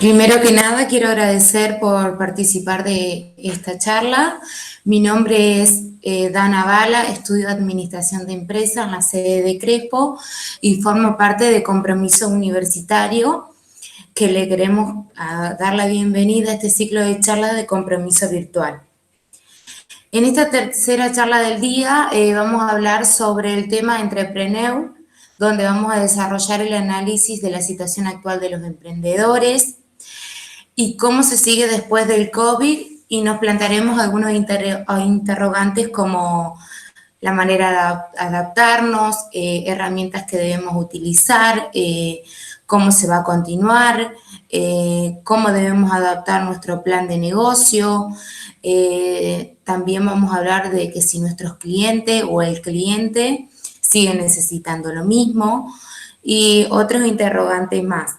Primero que nada, quiero agradecer por participar de esta charla. Mi nombre es Dana Bala, estudio Administración de Empresas en la sede de Crespo y formo parte de Compromiso Universitario, que le queremos dar la bienvenida a este ciclo de charlas de compromiso virtual. En esta tercera charla del día vamos a hablar sobre el tema Entrepreneur, donde vamos a desarrollar el análisis de la situación actual de los emprendedores y cómo se sigue después del COVID, y nos plantearemos algunos interrogantes como la manera de adaptarnos, herramientas que debemos utilizar, cómo se va a continuar, cómo debemos adaptar nuestro plan de negocio. También vamos a hablar de que si nuestros clientes o el cliente siguen necesitando lo mismo y otros interrogantes más.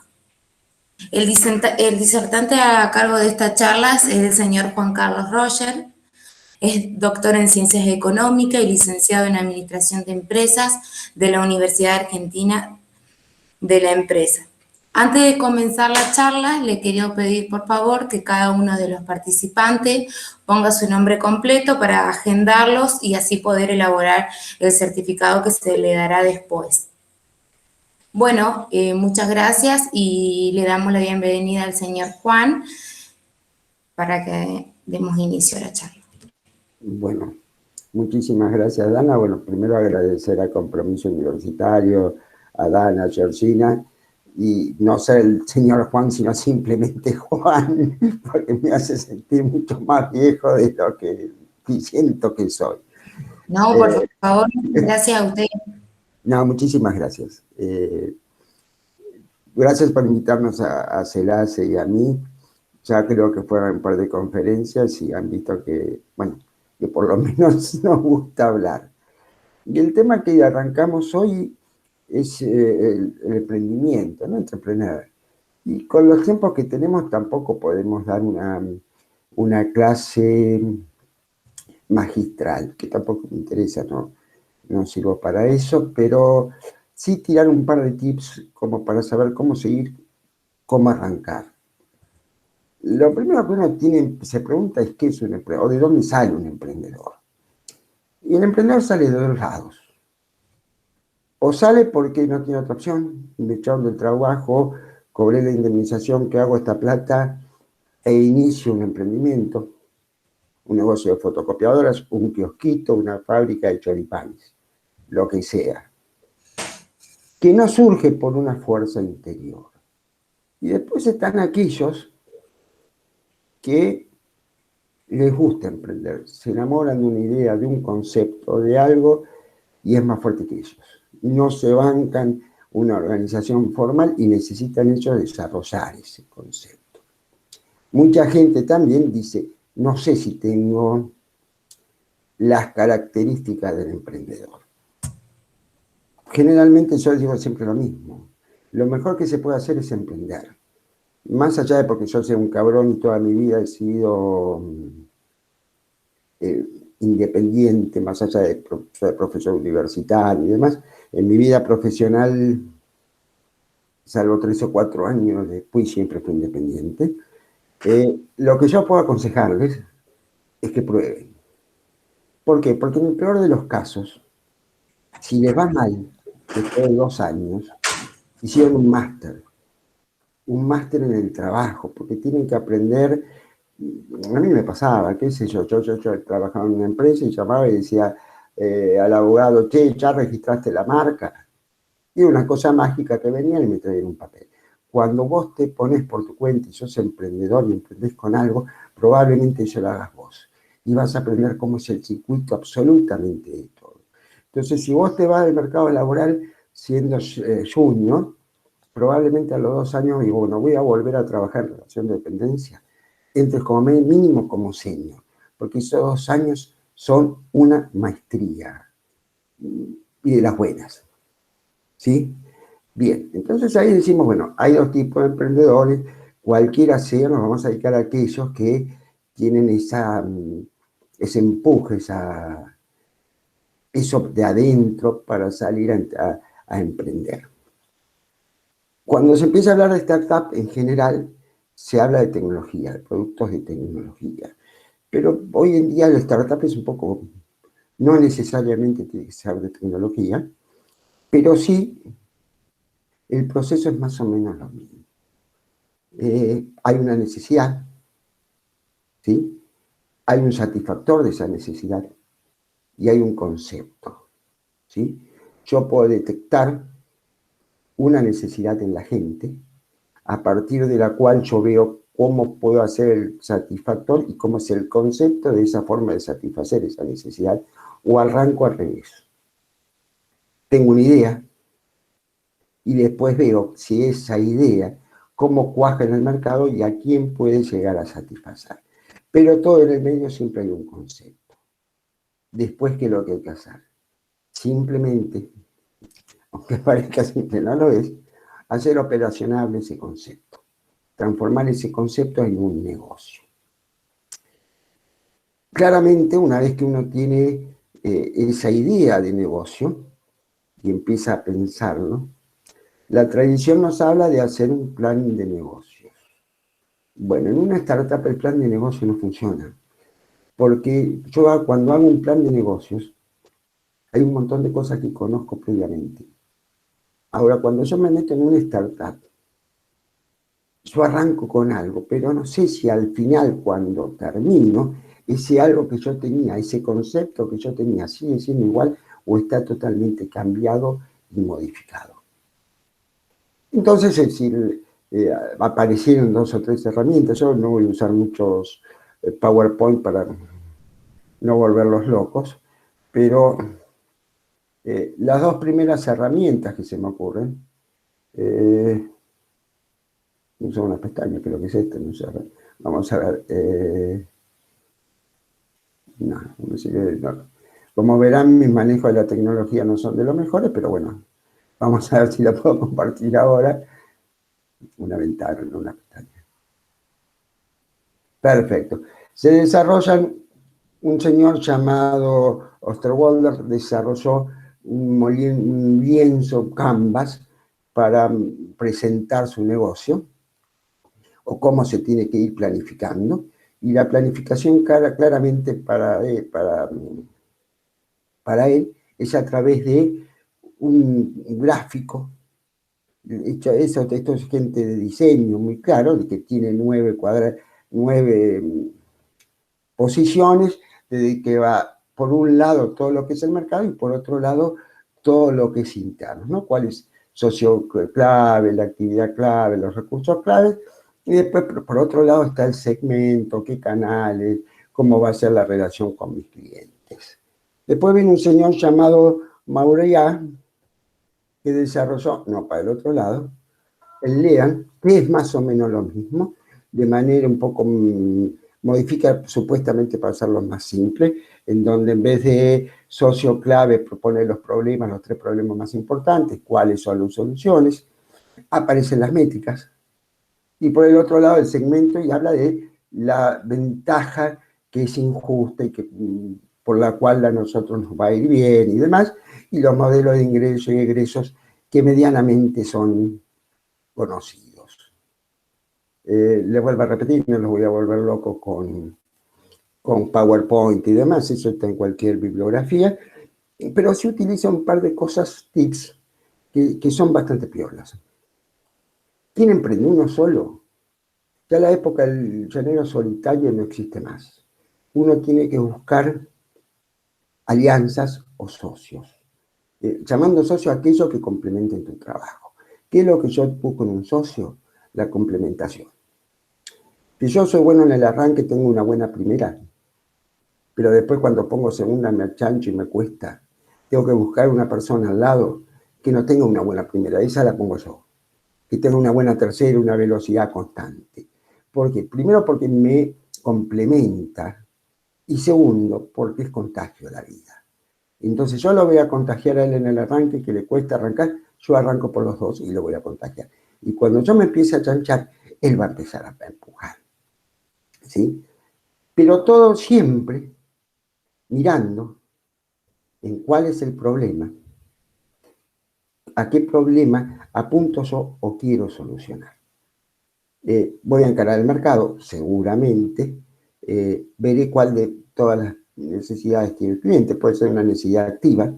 El disertante a cargo de estas charlas es el señor Juan Carlos Roger. Es doctor en Ciencias Económicas y licenciado en Administración de Empresas de la Universidad Argentina de la Empresa. Antes de comenzar la charla, le quería pedir por favor que cada uno de los participantes ponga su nombre completo para agendarlos y así poder elaborar el certificado que se le dará después. Bueno, muchas gracias y le damos la bienvenida al señor Juan para que demos inicio a la charla. Bueno, muchísimas gracias, Dana. Bueno, primero agradecer a Compromiso Universitario, a Dana, a Georgina, y no ser el señor Juan, sino simplemente Juan, porque me hace sentir mucho más viejo de lo que siento que soy. No, por favor, gracias a usted. No, muchísimas gracias. Gracias por invitarnos a CELACE y a mí. Ya creo que fueron un par de conferencias y han visto que, bueno, que por lo menos nos gusta hablar. Y el tema que arrancamos hoy es el emprendimiento, ¿no? Entrepreneur. Y con los tiempos que tenemos tampoco podemos dar una clase magistral, que tampoco me interesa, no sirvo para eso, pero sí tirar un par de tips como para saber cómo seguir, cómo arrancar. Lo primero que uno se pregunta es qué es un emprendedor, o de dónde sale un emprendedor. Y el emprendedor sale de dos lados. O sale porque no tiene otra opción, me echaron del trabajo, cobré la indemnización, que hago esta plata e inicio un emprendimiento, un negocio de fotocopiadoras, un kiosquito, una fábrica de choripanes, lo que sea, que no surge por una fuerza interior. Y después están aquellos que les gusta emprender, se enamoran de una idea, de un concepto, de algo, y es más fuerte que ellos. No se bancan una organización formal y necesitan ellos desarrollar ese concepto. Mucha gente también dice, no sé si tengo las características del emprendedor. Generalmente yo digo siempre lo mismo. Lo mejor que se puede hacer es emprender. Más allá de porque yo sea un cabrón y toda mi vida he sido independiente, más allá de profesor universitario y demás, en mi vida profesional, salvo 3 o 4 años después, siempre fui independiente. Lo que yo puedo aconsejarles es que prueben. ¿Por qué? Porque en el peor de los casos, si les va mal, después de 2 años, hicieron un máster en el trabajo, porque tienen que aprender. A mí me pasaba, qué sé yo trabajaba en una empresa y llamaba y decía al abogado, che, ¿ya registraste la marca? Y una cosa mágica que venía y me traían un papel. Cuando vos te pones por tu cuenta y sos emprendedor y emprendés con algo, probablemente eso lo hagas vos. Y vas a aprender cómo es el circuito absolutamente de todo. Entonces, si vos te vas del mercado laboral siendo junior, probablemente a los 2 años digo, bueno, voy a volver a trabajar en relación de dependencia, entres como mínimo como senior, porque esos 2 años son una maestría y de las buenas. ¿Sí? Bien, entonces ahí decimos, bueno, hay 2 tipos de emprendedores, cualquiera sea, nos vamos a dedicar a aquellos que tienen ese empuje, eso de adentro para salir a emprender. Cuando se empieza a hablar de startup en general, se habla de tecnología, de productos de tecnología. Pero hoy en día la startup es un poco, no necesariamente tiene que ser de tecnología, pero sí el proceso es más o menos lo mismo. Hay una necesidad, ¿sí? Hay un satisfactor de esa necesidad y hay un concepto, ¿sí? Yo puedo detectar una necesidad en la gente a partir de la cual yo veo cómo puedo hacer el satisfactor y cómo es el concepto de esa forma de satisfacer esa necesidad, o arranco al revés. Tengo una idea y después veo si esa idea, cómo cuaja en el mercado y a quién puede llegar a satisfacer. Pero todo en el medio siempre hay un concepto. Después, ¿qué es lo que hay que hacer? Simplemente, aunque parezca simple, no lo es, hacer operacionable ese concepto. Transformar ese concepto en un negocio. Claramente, una vez que uno tiene esa idea de negocio y empieza a pensarlo, la tradición nos habla de hacer un plan de negocios. Bueno, en una startup el plan de negocio no funciona, porque yo cuando hago un plan de negocios, hay un montón de cosas que conozco previamente. Ahora, cuando yo me meto en una startup, yo arranco con algo, pero no sé si al final, cuando termino, ese algo que yo tenía, ese concepto que yo tenía, sigue siendo igual o está totalmente cambiado y modificado. Entonces, es decir, aparecieron 2 o 3 herramientas. Yo no voy a usar muchos PowerPoint para no volverlos locos, pero las 2 primeras herramientas que se me ocurren, uso una pestaña, creo que es esta, no sé, vamos a ver, no sé, no. Como verán, mis manejos de la tecnología no son de los mejores, pero bueno, vamos a ver si la puedo compartir ahora. Una ventana, no una pestaña. Perfecto. Se desarrollan, un señor llamado Osterwalder desarrolló un lienzo Canvas para presentar su negocio o cómo se tiene que ir planificando. Y la planificación claramente para él es a través de un gráfico. Esto es gente de diseño muy claro, de que tiene 9 posiciones, de que va por un lado todo lo que es el mercado y por otro lado todo lo que es interno, ¿no? Cuál es socio clave, la actividad clave, los recursos claves, y después por otro lado está el segmento, qué canales, cómo va a ser la relación con mis clientes. Después viene un señor llamado Maureya, que desarrolló, no, para el otro lado, el LEAN, que es más o menos lo mismo, de manera un poco modifica supuestamente para hacerlo más simple, en donde en vez de socio clave propone los problemas, los 3 problemas más importantes, cuáles son las soluciones, aparecen las métricas, y por el otro lado el segmento y habla de la ventaja que es injusta y que, por la cual a nosotros nos va a ir bien y demás, y los modelos de ingresos y egresos que medianamente son conocidos. Les vuelvo a repetir, no los voy a volver loco con PowerPoint y demás, eso está en cualquier bibliografía, pero se utiliza un par de cosas, tips, que son bastante piolas. ¿Quién emprende? Uno solo. Ya la época del llanero solitario no existe más. Uno tiene que buscar alianzas o socios, llamando socio a aquellos que complementen tu trabajo. ¿Qué es lo que yo busco en un socio? La complementación. Si yo soy bueno en el arranque, tengo una buena primera, pero después cuando pongo segunda me achancho y me cuesta. Tengo que buscar una persona al lado que no tenga una buena primera, esa la pongo yo. Que tenga una buena tercera, una velocidad constante. ¿Por qué? Primero porque me complementa y segundo porque es contagio de la vida. Entonces yo lo voy a contagiar a él en el arranque, que le cuesta arrancar, yo arranco por los dos y lo voy a contagiar. Y cuando yo me empiece a chanchar, él va a empezar a empujar. ¿Sí? Pero todo siempre mirando en cuál es el problema, a qué problema apunto yo o quiero solucionar. Voy a encarar el mercado, seguramente, veré cuál de todas las necesidades tiene el cliente. Puede ser una necesidad activa,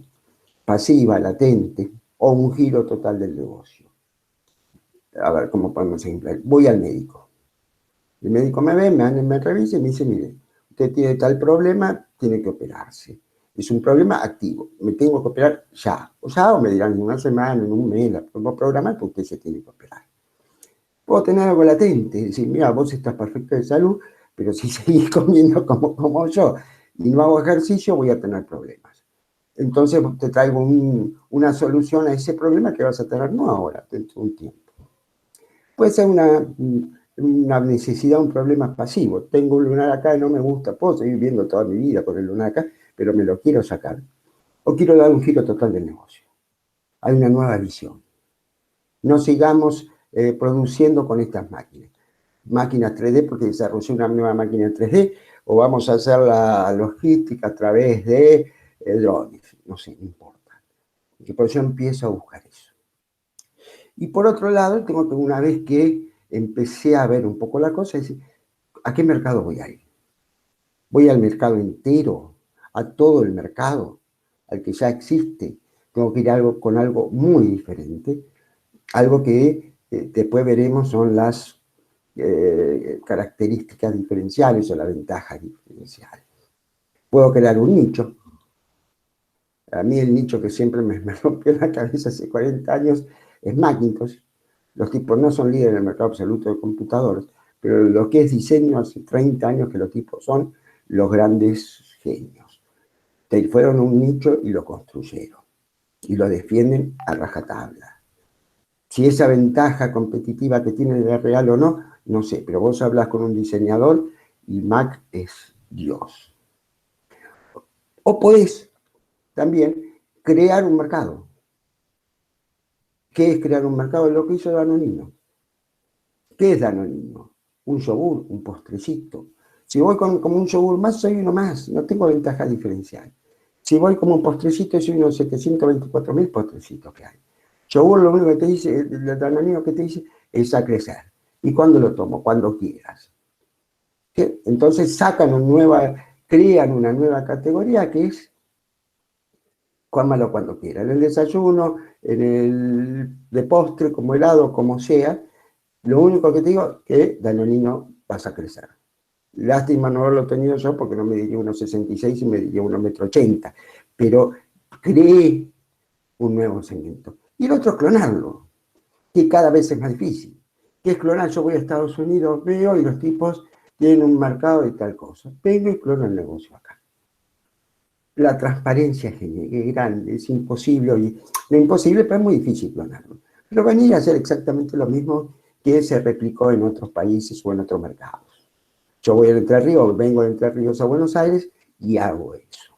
pasiva, latente, o un giro total del negocio. A ver, ¿cómo podemos ejemplar? Voy al médico. El médico me ve, me revisa y me dice, mire, usted tiene tal problema, tiene que operarse. Es un problema activo, me tengo que operar ya. O me dirán en una semana, en un mes, la podemos programar porque usted se tiene que operar. Puedo tener algo latente, es decir, mira, vos estás perfecto de salud, pero si seguís comiendo como yo y no hago ejercicio, voy a tener problemas. Entonces te traigo una solución a ese problema que vas a tener no ahora, dentro de un tiempo. Puede ser una necesidad, un problema pasivo. Tengo un lunar acá y no me gusta, puedo seguir viviendo toda mi vida con el lunar acá, pero me lo quiero sacar. O quiero dar un giro total del negocio. Hay una nueva visión. No sigamos produciendo con estas máquinas. Máquinas 3D porque desarrollé una nueva máquina 3D, o vamos a hacer la logística a través de drones. No sé, no importa. Y por eso empiezo a buscar eso. Y por otro lado, tengo que una vez que empecé a ver un poco la cosa, decir, ¿a qué mercado voy a ir? ¿Voy al mercado entero? ¿A todo el mercado? ¿Al que ya existe? Tengo que ir con algo muy diferente. Algo que después veremos son las características diferenciales o la ventaja diferencial. Puedo crear un nicho. A mí el nicho que siempre me rompió la cabeza hace 40 años es Macintosh. Los tipos no son líderes en el mercado absoluto de computadores, pero lo que es diseño hace 30 años que los tipos son los grandes genios. Fueron un nicho y lo construyeron. Y lo defienden a rajatabla. Si esa ventaja competitiva que tiene es real o no, no sé, pero vos hablas con un diseñador y Mac es Dios. O podés también crear un mercado. ¿Qué es crear un mercado? Lo que hizo Danonino. ¿Qué es Danonino? Un yogur, un postrecito. Si voy como un yogur más, soy uno más, no tengo ventaja diferencial. Si voy como un postrecito, soy uno de 724.000 postrecitos que hay. Yogur lo único que te dice, el Danonino que te dice, es a crecer. ¿Y cuándo lo tomo? Cuando quieras. ¿Sí? Entonces crean una nueva categoría que es cómalo cuando quiera. En el desayuno, de postre, como helado, como sea. Lo único que te digo es que Danonino vas a crecer. Lástima no haberlo tenido yo porque no me diría 1,66 y me diría 1,80 m. Pero creé un nuevo segmento. Y el otro es clonarlo, que cada vez es más difícil. ¿Qué es clonar? Yo voy a Estados Unidos, veo y los tipos tienen un mercado de tal cosa. Vengo y clono el negocio acá. La transparencia es grande, es imposible. Y lo imposible, pero es muy difícil clonarlo. Pero venir a hacer exactamente lo mismo que se replicó en otros países o en otros mercados. Yo voy a Entre Ríos, vengo de Entre Ríos a Buenos Aires y hago eso.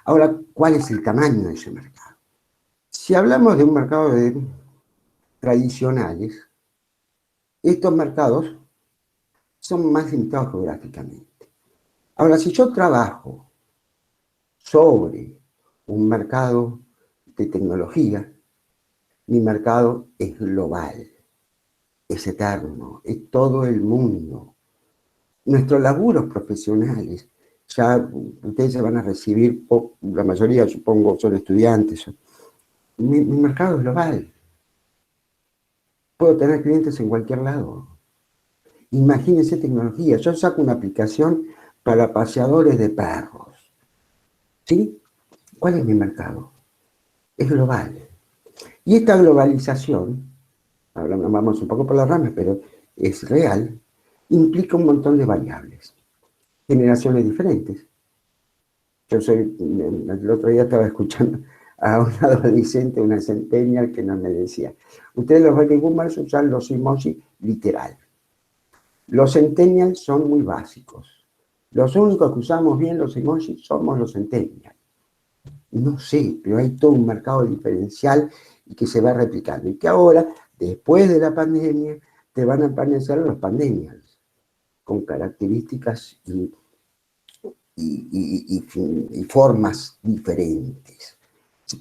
Ahora, ¿cuál es el tamaño de ese mercado? Si hablamos de un mercado tradicionales, estos mercados son más limitados geográficamente. Ahora, si yo trabajo sobre un mercado de tecnología, mi mercado es global, es eterno, es todo el mundo. Nuestros laburos profesionales, ya ustedes se van a recibir, la mayoría supongo son estudiantes. Mi mercado es global. Puedo tener clientes en cualquier lado. Imagínense tecnología. Yo saco una aplicación para paseadores de perros. ¿Sí? ¿Cuál es mi mercado? Es global. Y esta globalización, ahora vamos un poco por las ramas, pero es real, implica un montón de variables. Generaciones diferentes. El otro día estaba escuchando a un adolescente, una centennial, que nos me decía, ustedes los baby boomers usan los emojis literal. Los centennials son muy básicos. Los únicos que usamos bien los emojis somos los centennials. No sé, pero hay todo un mercado diferencial y que se va replicando. Y que ahora, después de la pandemia, te van a aparecer los pandemials, con características y formas diferentes.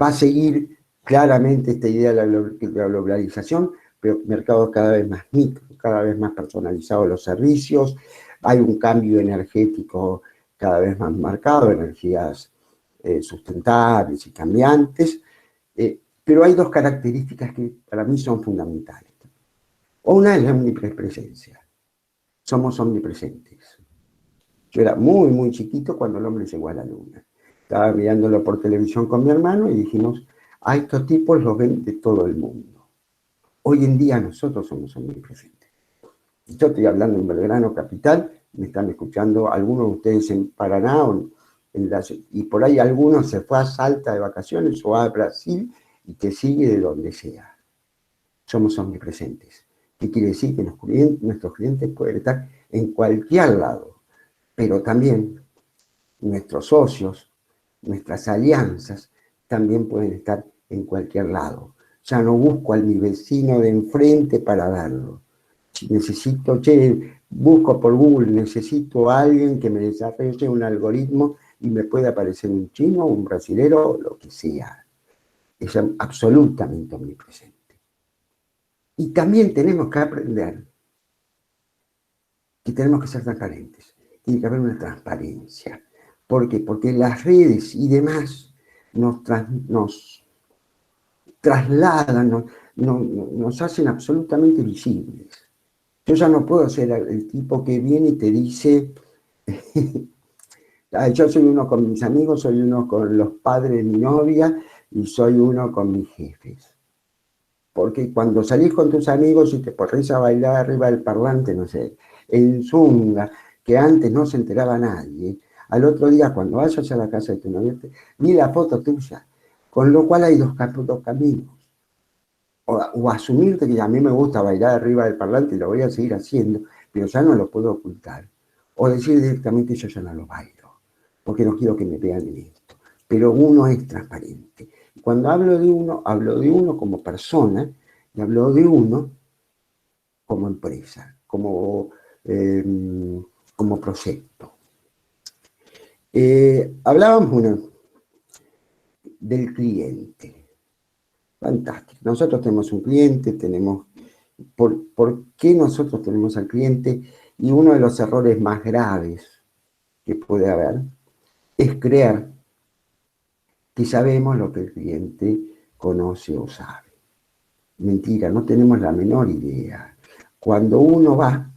Va a seguir claramente esta idea de la globalización, pero mercados cada vez más micro, cada vez más personalizados los servicios, hay un cambio energético cada vez más marcado, energías sustentables y cambiantes, pero hay dos características que para mí son fundamentales. Una es la omnipresencia, somos omnipresentes. Yo era muy, muy chiquito cuando el hombre llegó a la luna. Estaba mirándolo por televisión con mi hermano y dijimos, a estos tipos los ven de todo el mundo. Hoy en día nosotros somos omnipresentes. Yo estoy hablando en Belgrano Capital, me están escuchando algunos de ustedes en Paraná, y por ahí algunos se fue a Salta de vacaciones o a Brasil y que sigue de donde sea. Somos omnipresentes. ¿Qué quiere decir? Que nuestros clientes pueden estar en cualquier lado, pero también nuestros socios, nuestras alianzas, también pueden estar en cualquier lado. Ya no busco a mi vecino de enfrente para verlo. Si necesito, busco por Google, necesito a alguien que me desarrolle un algoritmo y me puede aparecer un chino, un brasilero, lo que sea. Es absolutamente omnipresente. Y también tenemos que aprender que tenemos que ser transparentes. Tiene que haber una transparencia. ¿Por qué? Porque las redes y demás nos trasladan, nos hacen absolutamente visibles. Yo ya no puedo ser el tipo que viene y te dice, yo soy uno con mis amigos, soy uno con los padres de mi novia y soy uno con mis jefes. Porque cuando salís con tus amigos y te pones a bailar arriba del parlante, no sé, en zunga, que antes no se enteraba nadie, al otro día cuando vayas a la casa de tu novia, vi la foto tuya. Con lo cual hay dos caminos. O asumirte que a mí me gusta bailar arriba del parlante y lo voy a seguir haciendo, pero ya no lo puedo ocultar. O decir directamente yo ya no lo bailo, porque no quiero que me vean en esto. Pero uno es transparente. Cuando hablo de uno como persona y hablo de uno como empresa, como proyecto. Hablábamos del cliente. Fantástico. Nosotros tenemos un cliente, ¿por qué nosotros tenemos al cliente? Y uno de los errores más graves que puede haber es creer que sabemos lo que el cliente conoce o sabe. Mentira, no tenemos la menor idea. Cuando uno va,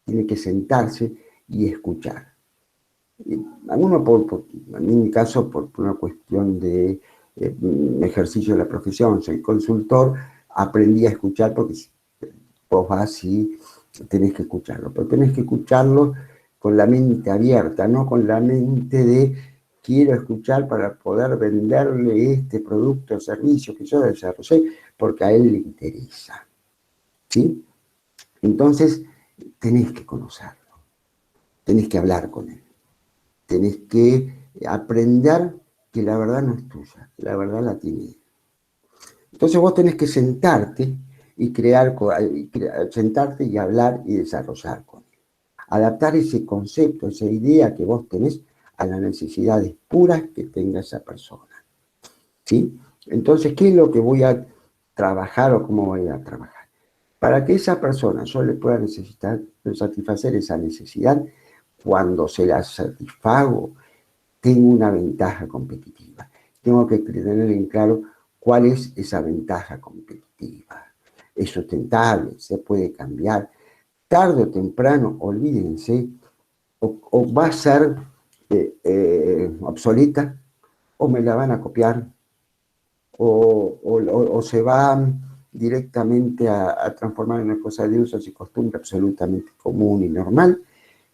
tiene que sentarse y escuchar. En mi caso, por una cuestión de ejercicio de la profesión, soy consultor, aprendí a escuchar porque vos vas y tenés que escucharlo, pero tenés que escucharlo con la mente abierta, no con la mente de quiero escuchar para poder venderle este producto o servicio que yo desarrollé, porque a él le interesa. ¿Sí? Entonces, tenés que conocerlo, tenés que hablar con él, tenés que aprender que la verdad no es tuya, la verdad la tiene él. Entonces vos tenés que sentarte y sentarte y hablar y desarrollar con él. Adaptar ese concepto, esa idea que vos tenés a las necesidades puras que tenga esa persona. ¿Sí? Entonces, ¿qué es lo que voy a trabajar o cómo voy a trabajar? Para que esa persona yo le pueda satisfacer esa necesidad, cuando se la satisfago, tengo una ventaja competitiva. Tengo que tener en claro cuál es esa ventaja competitiva. Es sustentable, se puede cambiar. Tarde o temprano, olvídense, o va a ser obsoleta, o me la van a copiar, o se va directamente a transformar en una cosa de usos y costumbre absolutamente común y normal,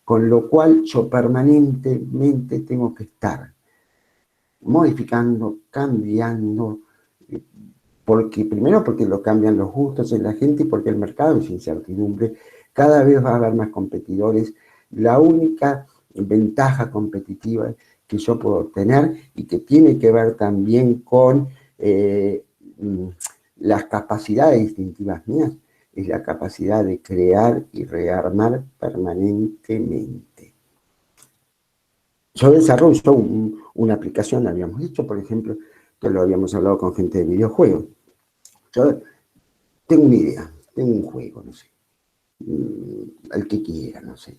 con lo cual yo permanentemente tengo que estar modificando, cambiando, primero porque lo cambian los gustos en la gente y porque el mercado es incertidumbre, cada vez va a haber más competidores. La única ventaja competitiva que yo puedo tener y que tiene que ver también con las capacidades distintivas mías es la capacidad de crear y rearmar permanentemente. Yo desarrollo una aplicación, habíamos dicho, por ejemplo, que lo habíamos hablado con gente de videojuegos. Yo tengo una idea, tengo un juego, no sé, el que quiera, no sé,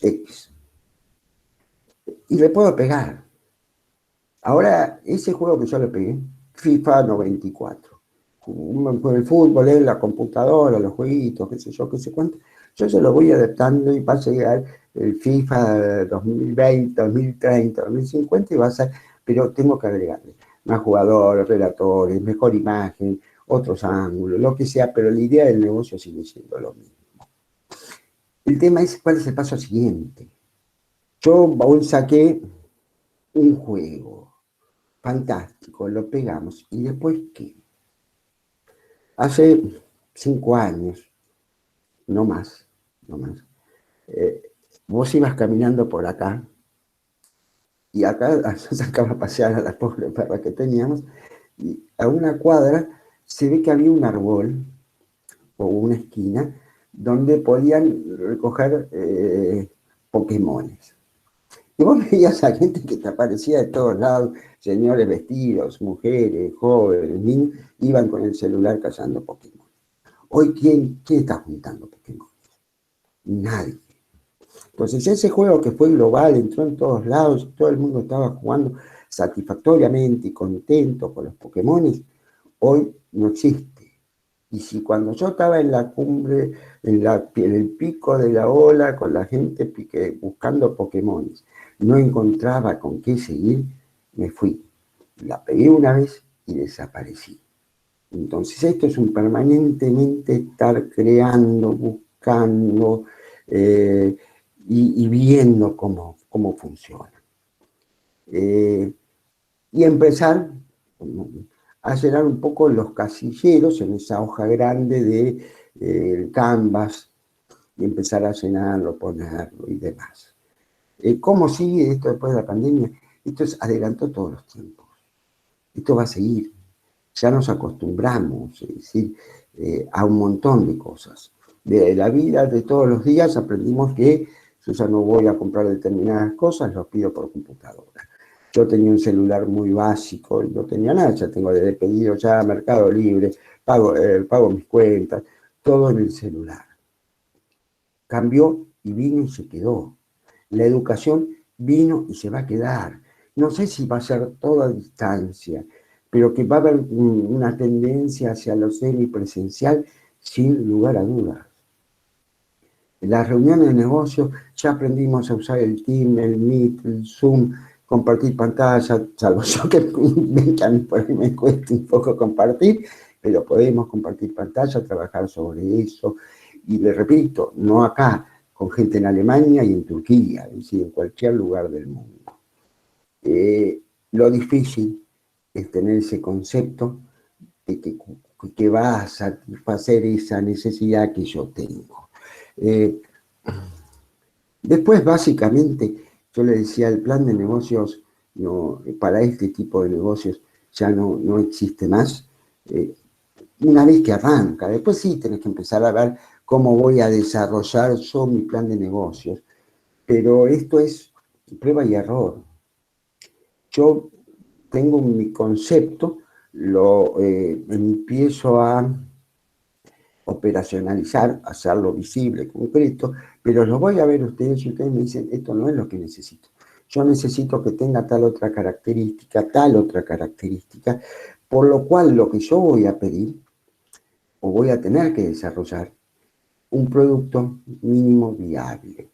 X, y le puedo pegar. Ahora, ese juego que yo le pegué, FIFA 94, con el fútbol, la computadora, los jueguitos, qué sé yo, qué sé cuánto, yo se lo voy adaptando y va a llegar el FIFA 2020, 2030, 2050 y va a ser, pero tengo que agregarle más jugadores, relatores, mejor imagen, otros ángulos, lo que sea, pero la idea del negocio sigue siendo lo mismo. El tema es cuál es el paso siguiente. Yo aún saqué un juego fantástico, lo pegamos, ¿y después qué? Hace 5 años, no más, no más, eh, vos ibas caminando por acá, y acá se sacaba a pasear a la pobre perra que teníamos, y a una cuadra se ve que había un árbol, o una esquina, donde podían recoger Pokémones. Y vos veías a gente que te aparecía de todos lados, señores vestidos, mujeres, jóvenes, niños, iban con el celular cazando Pokémon. Hoy, ¿quién está juntando Pokémon? Nadie. Entonces, ese juego que fue global, entró en todos lados, todo el mundo estaba jugando satisfactoriamente y contento con los Pokémon, hoy no existe. Y si cuando yo estaba en la cumbre, en el pico de la ola, con la gente buscando Pokémon, no encontraba con qué seguir, me fui. La pegué una vez y desaparecí. Entonces esto es un permanentemente estar creando, buscando y viendo cómo funciona. Y empezar a llenar un poco los casilleros en esa hoja grande de Canvas y empezar a llenarlo, ponerlo y demás. ¿Cómo sigue esto después de la pandemia? Esto adelantó todos los tiempos. Esto va a seguir. Ya nos acostumbramos, es decir, a un montón de cosas. De la vida de todos los días aprendimos que yo ya no voy a comprar determinadas cosas, los pido por computadora. Yo tenía un celular muy básico y no tenía nada, ya tengo desde pedido ya Mercado Libre, pago mis cuentas, todo en el celular. Cambió y vino y se quedó. La educación vino y se va a quedar. No sé si va a ser toda distancia, pero que va a haber una tendencia hacia lo semipresencial sin lugar a dudas. En las reuniones de negocios ya aprendimos a usar el Team, el Meet, el Zoom, compartir pantalla, salvo yo que por ahí me cuesta un poco compartir, pero podemos compartir pantalla, trabajar sobre eso. Y le repito, no acá, con gente en Alemania y en Turquía, es decir, en cualquier lugar del mundo. Lo difícil es tener ese concepto de que va a satisfacer esa necesidad que yo tengo. Después, básicamente, yo le decía, el plan de negocios para este tipo de negocios ya no existe más. Una vez que arranca, después sí tenés que empezar a ver cómo voy a desarrollar yo mi plan de negocios. Pero esto es prueba y error. Yo tengo mi concepto, lo empiezo a operacionalizar, hacerlo visible, concreto, pero lo voy a ver ustedes y ustedes me dicen, esto no es lo que necesito. Yo necesito que tenga tal otra característica, por lo cual lo que yo voy a pedir o voy a tener que desarrollar un producto mínimo viable.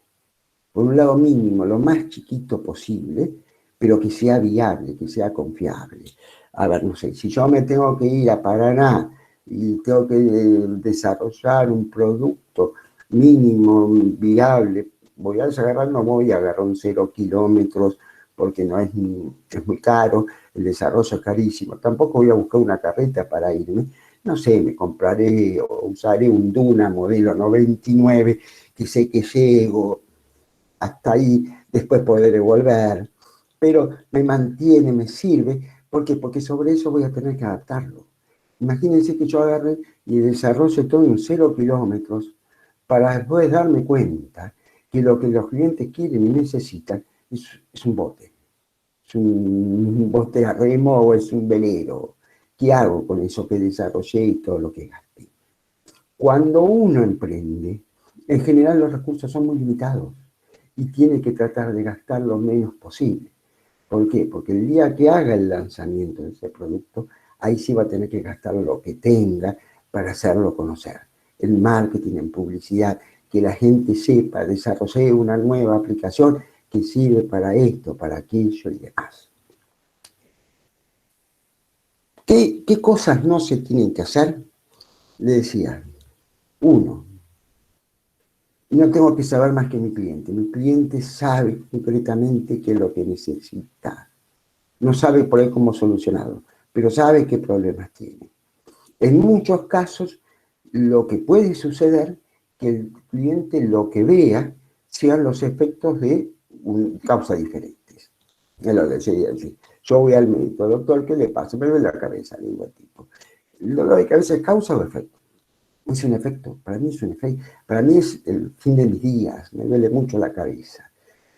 Por un lado mínimo, lo más chiquito posible, pero que sea viable, que sea confiable. A ver, no sé, si yo me tengo que ir a Paraná y tengo que desarrollar un producto mínimo viable, no voy a agarrar un 0 kilómetros porque no es muy caro, el desarrollo es carísimo. Tampoco voy a buscar una carreta para irme. No sé, me compraré o usaré un Duna modelo 99, que sé que llego hasta ahí, después poder volver, pero me mantiene, me sirve, ¿por qué? Porque sobre eso voy a tener que adaptarlo. Imagínense que yo agarre y desarrolle todo en 0 kilómetros para después darme cuenta que lo que los clientes quieren y necesitan es un bote. Es un bote a remo o es un velero. ¿Qué hago con eso que desarrollé y todo lo que gasté? Cuando uno emprende, en general los recursos son muy limitados y tiene que tratar de gastar lo menos posible. ¿Por qué? Porque el día que haga el lanzamiento de ese producto, ahí sí va a tener que gastar lo que tenga para hacerlo conocer. En marketing, en publicidad, que la gente sepa, desarrolle una nueva aplicación que sirve para esto, para aquello y demás. ¿Qué cosas no se tienen que hacer? Le decía, uno, no tengo que saber más que mi cliente. Mi cliente sabe concretamente qué es lo que necesita. No sabe por ahí cómo solucionarlo, pero sabe qué problemas tiene. En muchos casos, lo que puede suceder que el cliente lo que vea sean los efectos de causas diferentes. Es lo que decía, yo voy al médico, doctor, ¿qué le pasa? Me duele la cabeza, le digo al tipo. ¿El dolor de cabeza es causa o efecto? Es un efecto, para mí es un efecto. Para mí es el fin de mis días, me duele mucho la cabeza.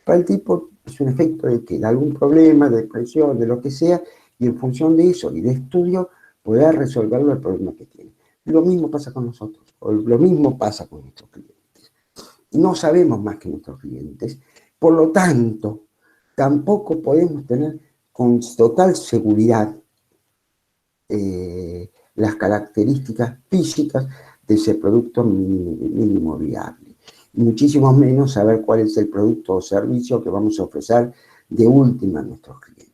Para el tipo es un efecto de que de algún problema, de depresión, de lo que sea, y en función de eso y de estudio, poder resolverlo el problema que tiene. Lo mismo pasa con nosotros, o lo mismo pasa con nuestros clientes. No sabemos más que nuestros clientes, por lo tanto, tampoco podemos tener con total seguridad las características físicas de ese producto mínimo viable. Y muchísimo menos saber cuál es el producto o servicio que vamos a ofrecer de última a nuestros clientes.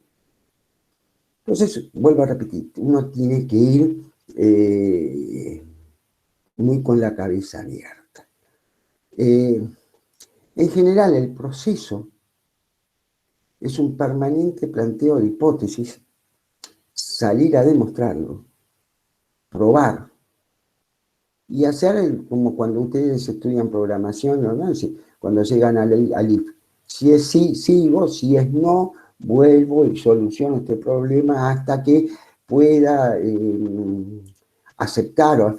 Entonces, vuelvo a repetir, uno tiene que ir muy con la cabeza abierta. En general, el proceso es un permanente planteo de hipótesis, salir a demostrarlo, probar, y hacer como cuando ustedes estudian programación, ¿no? Cuando llegan al if. Si es sí, sigo, si es no, vuelvo y soluciono este problema hasta que pueda aceptar o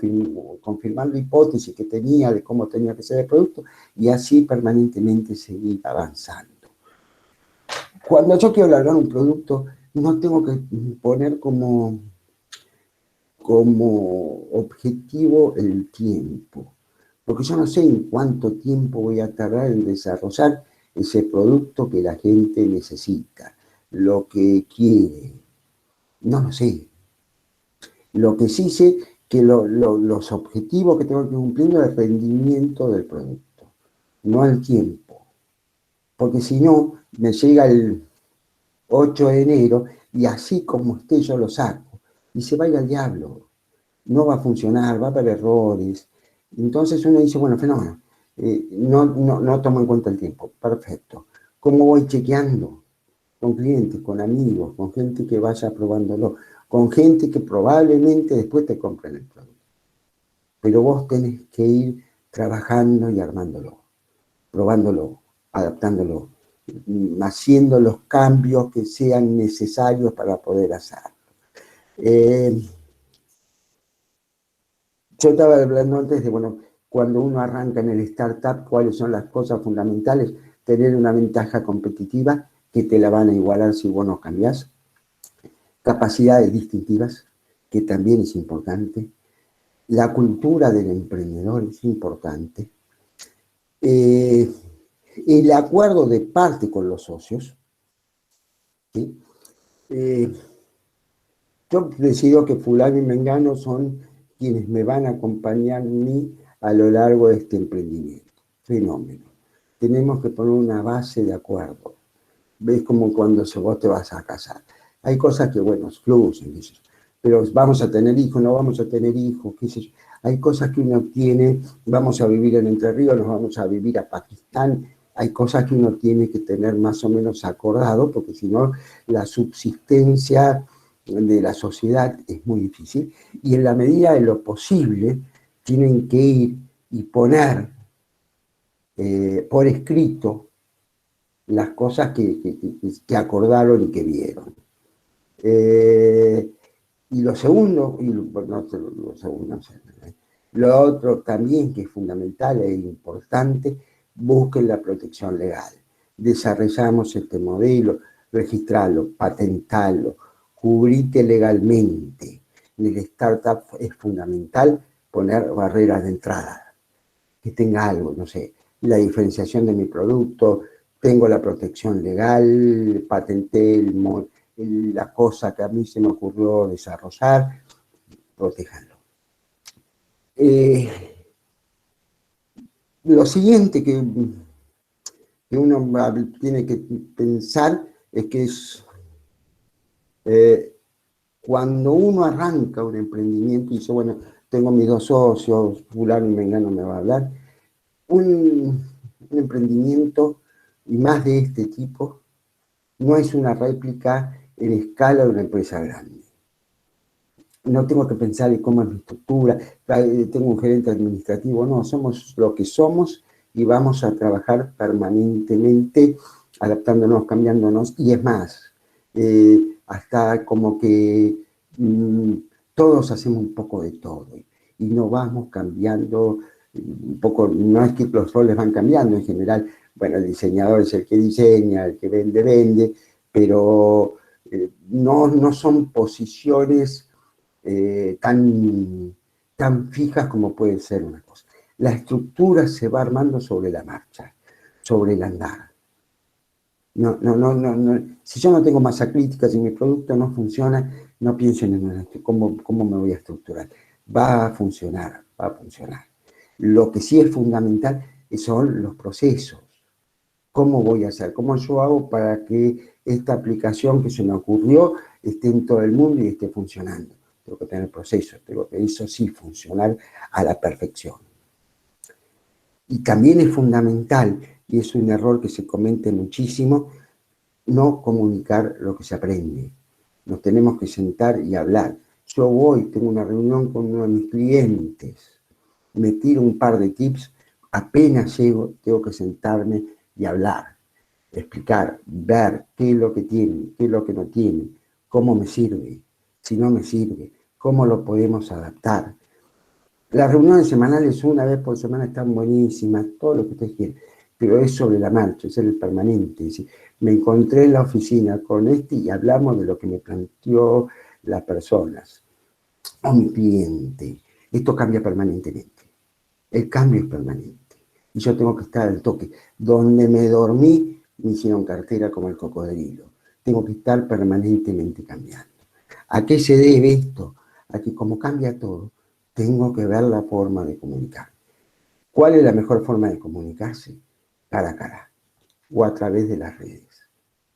confirmar la hipótesis que tenía de cómo tenía que ser el producto y así permanentemente seguir avanzando. Cuando yo quiero largar un producto, no tengo que poner como objetivo el tiempo, porque yo no sé en cuánto tiempo voy a tardar en desarrollar ese producto que la gente necesita, lo que quiere, no lo sé. Lo que sí sé que los objetivos que tengo que cumplir es el rendimiento del producto, no el tiempo, porque si no, me llega el 8 de enero y así como esté yo lo saco y se va a ir al diablo. No va a funcionar, va a haber errores. Entonces uno dice, bueno, fenómeno, no tomo en cuenta el tiempo, perfecto. ¿Cómo voy chequeando? Con clientes, con amigos, con gente que vaya probándolo, con gente que probablemente después te compre el producto. Pero vos tenés que ir trabajando y armándolo, probándolo, adaptándolo, haciendo los cambios que sean necesarios para poder hacerlo. Yo estaba hablando antes de, bueno, cuando uno arranca en el startup, cuáles son las cosas fundamentales, tener una ventaja competitiva que te la van a igualar si vos no cambiás, capacidades distintivas, que también es importante, la cultura del emprendedor es importante, el acuerdo de parte con los socios, ¿sí? Yo decido que fulano y mengano son quienes me van a acompañar a mí a lo largo de este emprendimiento. Fenómeno. Tenemos que poner una base de acuerdo. ¿Ves? Como cuando vos te vas a casar. Hay cosas que, bueno, fluyen, pero vamos a tener hijos, no vamos a tener hijos, qué sé yo. Hay cosas que uno tiene, vamos a vivir en Entre Ríos, nos vamos a vivir a Pakistán. Hay cosas que uno tiene que tener más o menos acordado, porque si no, la subsistencia de la sociedad es muy difícil, y en la medida de lo posible tienen que ir y poner por escrito las cosas que acordaron y que vieron. Y lo segundo, lo otro también que es fundamental e importante, busquen la protección legal. Desarrollamos este modelo, registrarlo, patentarlo, cubrite legalmente. En el startup es fundamental poner barreras de entrada, que tenga algo, no sé, la diferenciación de mi producto, tengo la protección legal, patenté la cosa que a mí se me ocurrió desarrollar, protéjanlo. Lo siguiente que uno tiene que pensar es que cuando uno arranca un emprendimiento y dice, bueno, tengo mis dos socios, fulano y mengano me va a hablar, un emprendimiento, y más de este tipo, no es una réplica en escala de una empresa grande. No tengo que pensar en cómo es mi estructura, tengo un gerente administrativo, no, somos lo que somos y vamos a trabajar permanentemente adaptándonos, cambiándonos, y es más, hasta como que todos hacemos un poco de todo y no vamos cambiando un poco, no es que los roles van cambiando en general, bueno, el diseñador es el que diseña, el que vende, vende, pero no son posiciones tan fijas como puede ser una cosa. La estructura se va armando sobre la marcha, sobre el andar. No. Si yo no tengo masa crítica, si mi producto no funciona, no piensen en cómo me voy a estructurar. Va a funcionar, va a funcionar. Lo que sí es fundamental son los procesos. ¿Cómo voy a hacer? ¿Cómo yo hago para que esta aplicación que se me ocurrió esté en todo el mundo y esté funcionando? Tengo que tener procesos, tengo que eso sí funcionar a la perfección. Y también es fundamental, y es un error que se comete muchísimo, no comunicar lo que se aprende. Nos tenemos que sentar y hablar. Yo tengo una reunión con uno de mis clientes, me tiro un par de tips, apenas llego, tengo que sentarme y hablar, explicar, ver qué es lo que tiene, qué es lo que no tiene, cómo me sirve, si no me sirve, cómo lo podemos adaptar. Las reuniones semanales una vez por semana están buenísimas, todo lo que ustedes quieran, pero es sobre la marcha, es el permanente. Es decir, me encontré en la oficina con y hablamos de lo que me planteó las personas o mi cliente. Esto cambia permanentemente. El cambio es permanente. Y yo tengo que estar al toque. Donde me dormí, me hicieron cartera como el cocodrilo. Tengo que estar permanentemente cambiando. ¿A qué se debe esto? A que como cambia todo, tengo que ver la forma de comunicar. ¿Cuál es la mejor forma de comunicarse? Cara a cara o a través de las redes.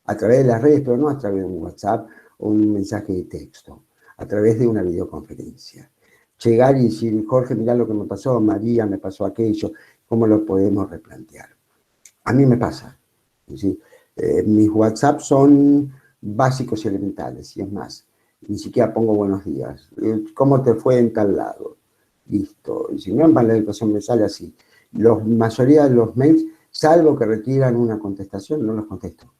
A través de las redes, pero no a través de un WhatsApp o un mensaje de texto, a través de una videoconferencia. Llegar y decir, Jorge, mirá lo que me pasó, María, me pasó aquello, ¿cómo lo podemos replantear? A mí me pasa. ¿Sí? Mis WhatsApp son básicos y elementales, y es más, ni siquiera pongo buenos días. ¿Cómo te fue en tal lado? Listo. Y si no, en la educación me sale así. La mayoría de los mails, salvo que requieran una contestación, no los contesto.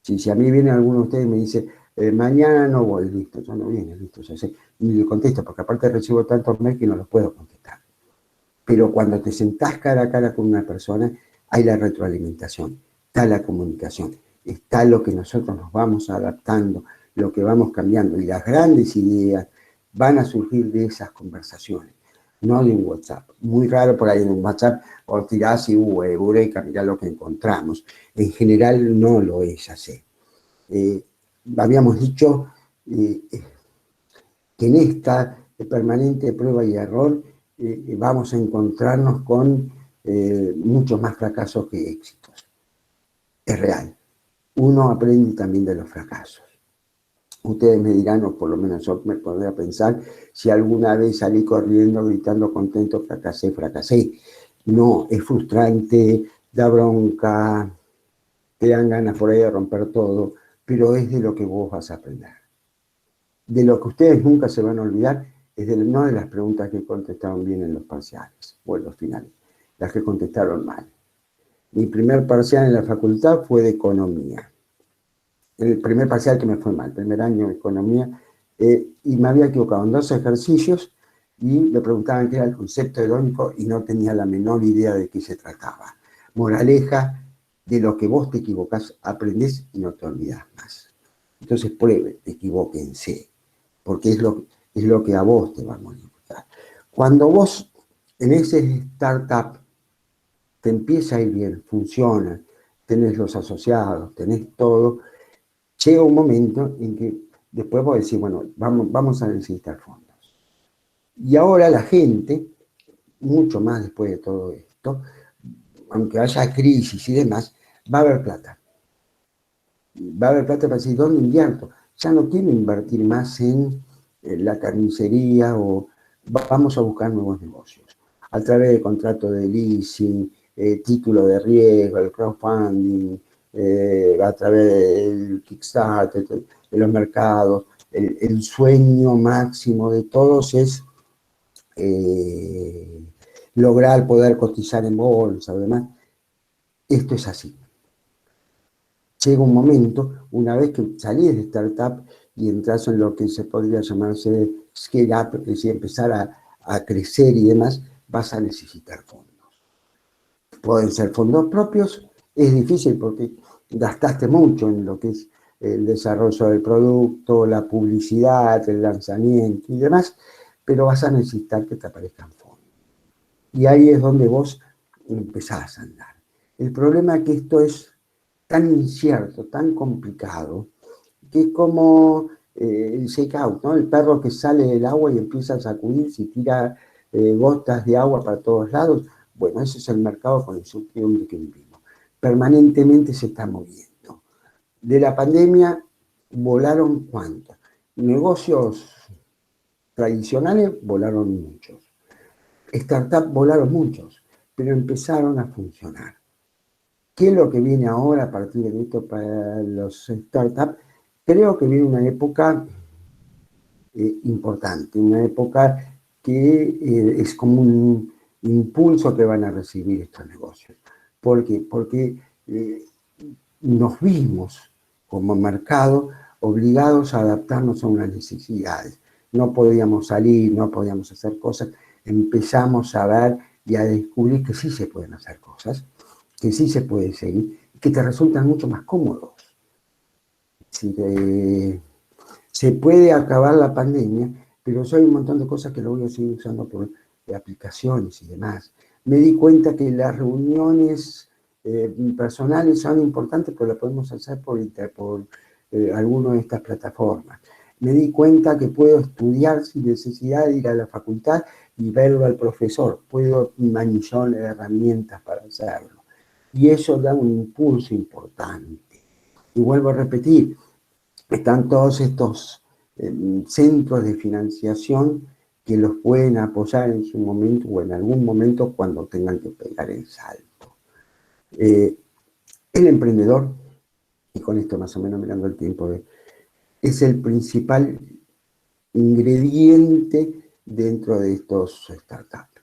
Si a mí viene alguno de ustedes y me dice, mañana no voy, listo, yo no viene, listo, ya sé. Ni le contesto, porque aparte recibo tantos mails que no los puedo contestar. Pero cuando te sentás cara a cara con una persona, hay la retroalimentación, está la comunicación, está lo que nosotros nos vamos adaptando, lo que vamos cambiando. Y las grandes ideas van a surgir de esas conversaciones, no de un WhatsApp. Muy raro por ahí en un WhatsApp, o tirás y eureka, mirá lo que encontramos. En general no lo es así. Habíamos dicho que en esta permanente prueba y error vamos a encontrarnos con muchos más fracasos que éxitos. Es real. Uno aprende también de los fracasos. Ustedes me dirán, o por lo menos yo me podría pensar, si alguna vez salí corriendo, gritando contento, fracasé. No, es frustrante, da bronca, te dan ganas por ahí de romper todo, pero es de lo que vos vas a aprender. De lo que ustedes nunca se van a olvidar es no de las preguntas que contestaron bien en los parciales o en los finales, las que contestaron mal. Mi primer parcial en la facultad fue de economía. El primer parcial que me fue mal, primer año de economía, y me había equivocado en 2 ejercicios y me preguntaban qué era el concepto hedónico y no tenía la menor idea de qué se trataba. Moraleja, de lo que vos te equivocás, aprendés y no te olvidás más. Entonces prueben, equivóquense, porque es es lo que a vos te va a modificar. Cuando vos en ese startup te empieza a ir bien, funciona, tenés los asociados, tenés todo, llega un momento en que después vos decís, bueno, vamos a necesitar fondos. Y ahora la gente, mucho más después de todo esto, aunque haya crisis y demás, va a haber plata. Va a haber plata para decir, ¿dónde invierto? Ya no quiero invertir más en la carnicería o vamos a buscar nuevos negocios. A través de contratos de leasing, título de riesgo, el crowdfunding, a través del Kickstarter, de los mercados. El sueño máximo de todos es lograr poder cotizar en bolsa, además. Esto es así. Llega un momento, una vez que salís de startup y entras en lo que se podría llamarse scale up, es decir, empezar a crecer y demás, vas a necesitar fondos. Pueden ser fondos propios, es difícil porque gastaste mucho en lo que es el desarrollo del producto, la publicidad, el lanzamiento y demás, pero vas a necesitar que te aparezcan fondos. Y ahí es donde vos empezás a andar. El problema es que esto es tan incierto, tan complicado, que es como el shake-out, ¿no? El perro que sale del agua y empieza a sacudirse y tira gotas de agua para todos lados. Bueno, ese es el mercado con el incertidumbre que vivimos. Permanentemente se está moviendo. De la pandemia volaron ¿cuántos? Negocios tradicionales volaron muchos. Startups volaron muchos, pero empezaron a funcionar. ¿Qué es lo que viene ahora a partir de esto para los startups? Creo que viene una época importante, una época que es como un impulso que van a recibir estos negocios. ¿Por qué? Porque nos vimos como mercado obligados a adaptarnos a unas necesidades. No podíamos salir, no podíamos hacer cosas. Empezamos a ver y a descubrir que sí se pueden hacer cosas, que sí se puede seguir, que te resultan mucho más cómodos. Si se puede acabar la pandemia, pero hay un montón de cosas que lo voy a seguir usando por aplicaciones y demás. Me di cuenta que las reuniones personales son importantes, pero las podemos hacer por alguna de estas plataformas. Me di cuenta que puedo estudiar sin necesidad de ir a la facultad y verlo al profesor. Puedo un millón de herramientas para hacerlo. Y eso da un impulso importante. Y vuelvo a repetir, están todos estos centros de financiación que los pueden apoyar en su momento o en algún momento cuando tengan que pegar el salto. El emprendedor, y con esto más o menos mirando el tiempo, es el principal ingrediente dentro de estos startups.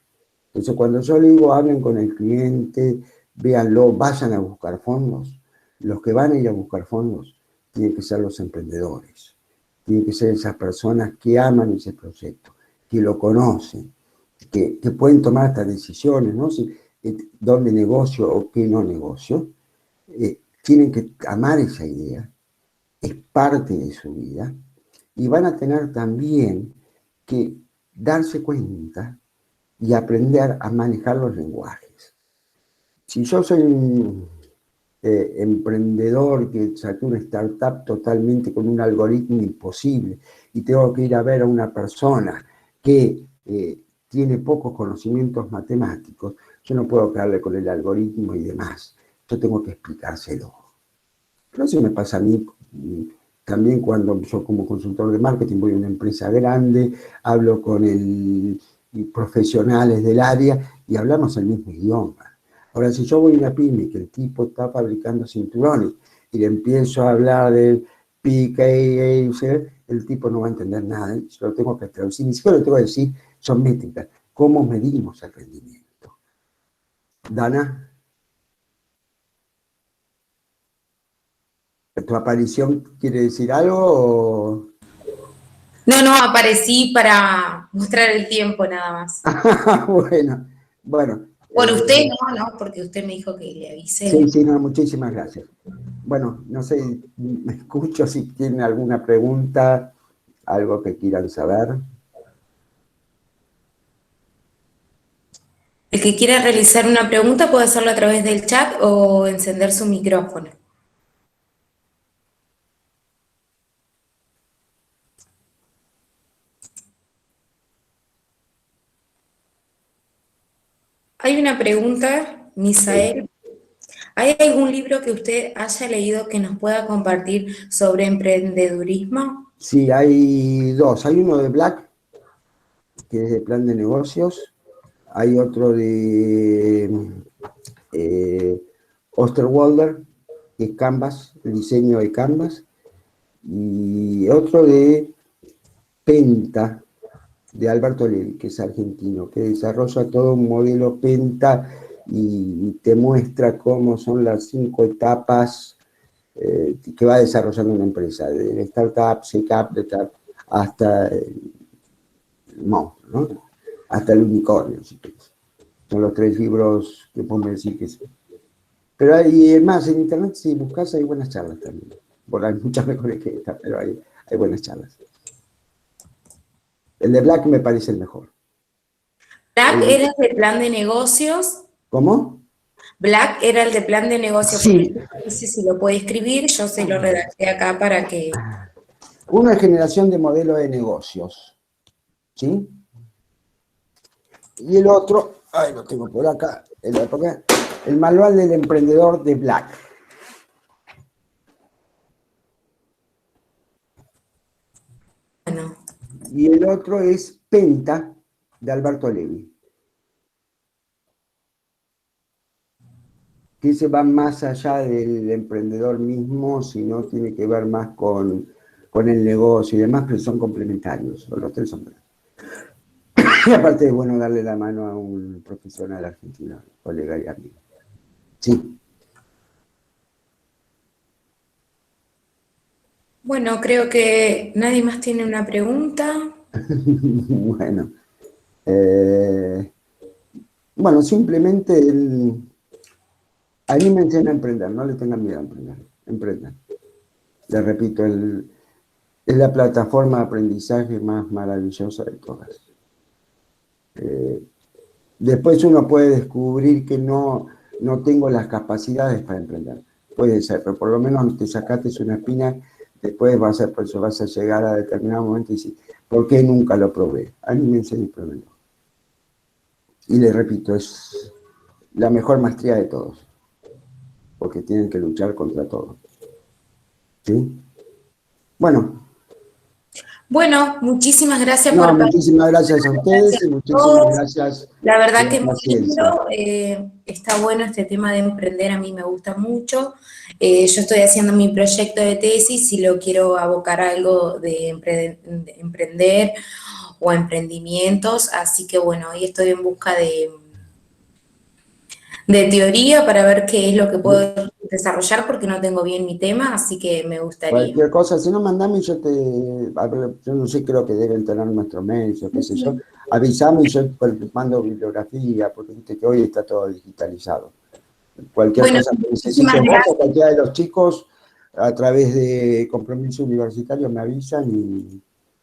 Entonces, cuando yo le digo, hablen con el cliente, véanlo, vayan a buscar fondos, los que van a ir a buscar fondos tienen que ser los emprendedores, tienen que ser esas personas que aman ese proyecto, que lo conocen, que pueden tomar estas decisiones, ¿no? Si, dónde negocio o qué no negocio, tienen que amar esa idea, es parte de su vida, y van a tener también que darse cuenta y aprender a manejar los lenguajes. Si yo soy un emprendedor que saqué una startup totalmente con un algoritmo imposible y tengo que ir a ver a una persona que tiene pocos conocimientos matemáticos, yo no puedo quedarle con el algoritmo y demás. Yo tengo que explicárselo. Pero eso me pasa a mí también cuando yo como consultor de marketing voy a una empresa grande, hablo con profesionales del área y hablamos el mismo idioma. Ahora, si yo voy a una pyme que el tipo está fabricando cinturones y le empiezo a hablar del PKA, el tipo no va a entender nada, yo lo tengo que traducir, ni siquiera lo tengo que decir, son métricas. ¿Cómo medimos el rendimiento? Dana, ¿tu aparición quiere decir algo o...? No, aparecí para mostrar el tiempo nada más. Bueno. Por usted no, porque usted me dijo que le avisé. Sí, no, muchísimas gracias. Bueno, no sé, me escucho si tienen alguna pregunta, algo que quieran saber. que quiera realizar una pregunta puede hacerlo a través del chat o encender su micrófono. Hay una pregunta, Misael. ¿Hay algún libro que usted haya leído que nos pueda compartir sobre emprendedurismo? Sí, hay dos. Hay uno de Black, que es de plan de negocios. Hay otro de Osterwalder, que es Canvas, el diseño de Canvas. Y otro de Penta, de Alberto Levi, que es argentino, que desarrolla todo un modelo Penta y te muestra cómo son las 5 etapas que va desarrollando una empresa, de startup, setup, hasta el monstruo, ¿no? Hasta el unicornio, si quieres. Son los 3 libros que podemos decir que sí. Pero hay más, en internet si buscas hay buenas charlas también. Bueno, hay muchas mejores que esta, pero hay buenas charlas. El de Black me parece el mejor. Black era el de plan de negocios. ¿Cómo? Black era el de plan de negocios. Sí. No sé si lo puede escribir, yo se lo redacté acá para que... Una generación de modelo de negocios, ¿sí? Y el otro, lo tengo por acá, el manual del emprendedor de Black. Bueno. Y el otro es Penta, de Alberto Levi. Que se va más allá del emprendedor mismo, sino tiene que ver más con el negocio y demás, pero son complementarios, los 3 son buenos. Y aparte es bueno darle la mano a un profesional argentino, colega y amigo. Sí. Bueno, creo que nadie más tiene una pregunta. Bueno. Bueno, simplemente anímense a emprender, no le tengan miedo a emprender, emprendan. Les repito, es la plataforma de aprendizaje más maravillosa de todas. Después uno puede descubrir que no tengo las capacidades para emprender. Puede ser, pero por lo menos te sacaste una espina, después vas a llegar a determinado momento y decir, ¿por qué nunca lo probé? Anímense y pruébenlo. Y les repito, es la mejor maestría de todos, porque tienen que luchar contra todo. ¿Sí? Bueno. Bueno, muchísimas gracias por participar. Muchísimas gracias a ustedes y muchísimas gracias la verdad por que la muy paciencia. lindo, está bueno este tema de emprender, a mí me gusta mucho. Yo estoy haciendo mi proyecto de tesis y lo quiero abocar a algo de emprender o emprendimientos, así que bueno, hoy estoy en busca de teoría para ver qué es lo que puedo desarrollar porque no tengo bien mi tema, así que me gustaría. Cualquier cosa, si no, mandame y yo no sé, creo que deben tener nuestro mail, o qué sé yo. Avísame y yo mando bibliografía, porque viste que hoy está todo digitalizado. Cualquier cosa que necesites vos o cualquiera de los chicos, a través de Compromiso Universitario me avisan y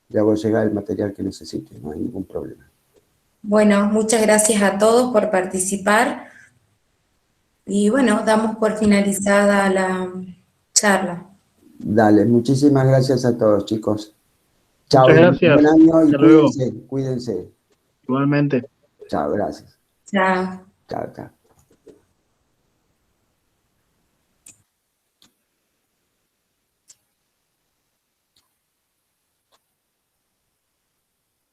le hago llegar el material que necesiten, no hay ningún problema. Bueno, muchas gracias a todos por participar. Y bueno, damos por finalizada la charla. Dale, muchísimas gracias a todos, chicos. Chao, muchas gracias. Buen año y hasta luego. Cuídense. Igualmente. Chao, gracias. Chao. Chao, chao.